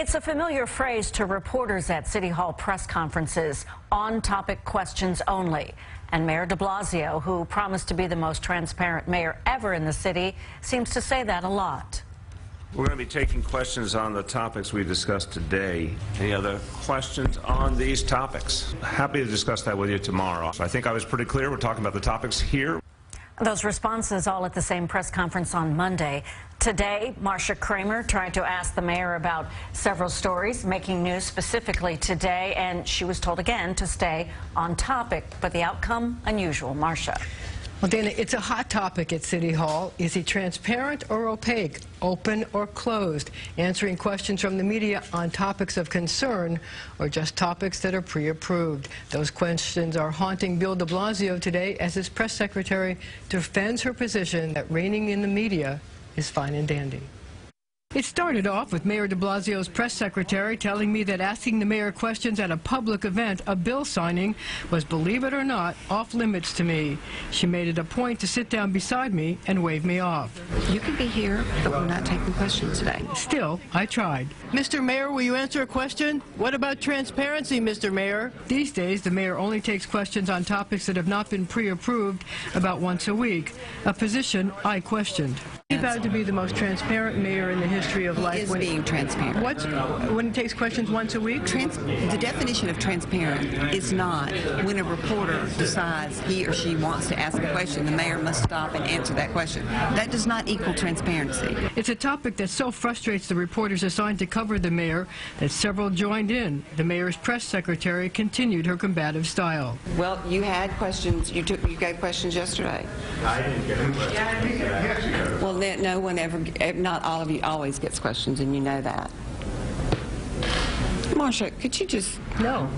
It's a familiar phrase to reporters at City Hall press conferences, on-topic questions only. And Mayor de Blasio, who promised to be the most transparent mayor ever in the city, seems to say that a lot. We're going to be taking questions on the topics we discussed today. Any other questions on these topics? Happy to discuss that with you tomorrow. I think I was pretty clear. We're talking about the topics here. Those responses all at the same press conference on Monday. Today, Marcia Kramer tried to ask the mayor about several stories making news specifically today, and she was told again to stay on topic. But the outcome, unusual. Marcia. Well, Dana, it's a hot topic at City Hall. Is he transparent or opaque, open or closed, answering questions from the media on topics of concern or just topics that are pre-approved? Those questions are haunting Bill de Blasio today as his press secretary defends her position that reigning in the media is fine and dandy. It started off with Mayor de Blasio's press secretary telling me that asking the mayor questions at a public event, a bill signing, was, believe it or not, off limits to me. She made it a point to sit down beside me and wave me off. You can be here, but we're not taking questions today. Still, I tried. Mr. Mayor, will you answer a question? What about transparency, Mr. Mayor? These days, the mayor only takes questions on topics that have not been pre-approved about once a week, a position I questioned. He vowed to be the most transparent mayor in the history of life. He is being transparent. When he takes questions once a week? The definition of transparent is not when a reporter decides he or she wants to ask a question, the mayor must stop and answer that question. That does not equal transparency. It's a topic that so frustrates the reporters assigned to cover the mayor that several joined in. The mayor's press secretary continued her combative style. Well, you had questions. You gave questions yesterday. I didn't get any questions. Well, no one ever, not all of you always gets questions, and you know that. Marcia, could you just... No.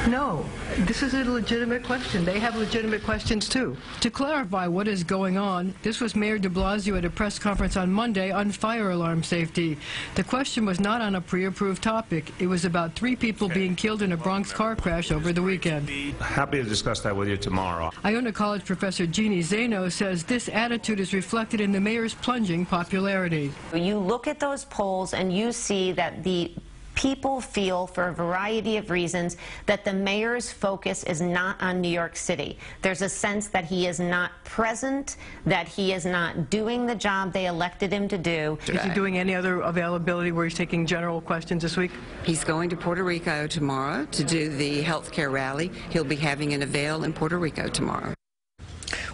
No. This is a legitimate question. They have legitimate questions, too. To clarify what is going on, this was Mayor de Blasio at a press conference on Monday on fire alarm safety. The question was not on a pre-approved topic. It was about 3 people being killed in a Bronx car crash over the weekend. Happy to discuss that with you tomorrow. Iona College professor Jeannie Zano says this attitude is reflected in the mayor's plunging popularity. You look at those polls and you see that the people feel, for a variety of reasons, that the mayor's focus is not on New York City. There's a sense that he is not present, that he is not doing the job they elected him to do. Is he doing any other availability where he's taking general questions this week? He's going to Puerto Rico tomorrow to do the health care rally. He'll be having an avail in Puerto Rico tomorrow.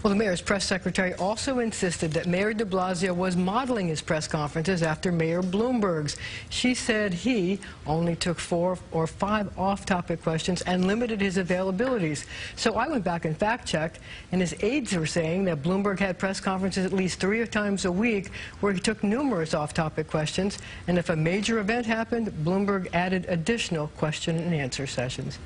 Well, the mayor's press secretary also insisted that Mayor de Blasio was modeling his press conferences after Mayor Bloomberg's. She said he only took 4 or 5 off-topic questions and limited his availabilities. So I went back and fact-checked, and his aides were saying that Bloomberg had press conferences at least 3 times a week where he took numerous off-topic questions, and if a major event happened, Bloomberg added additional question and answer sessions.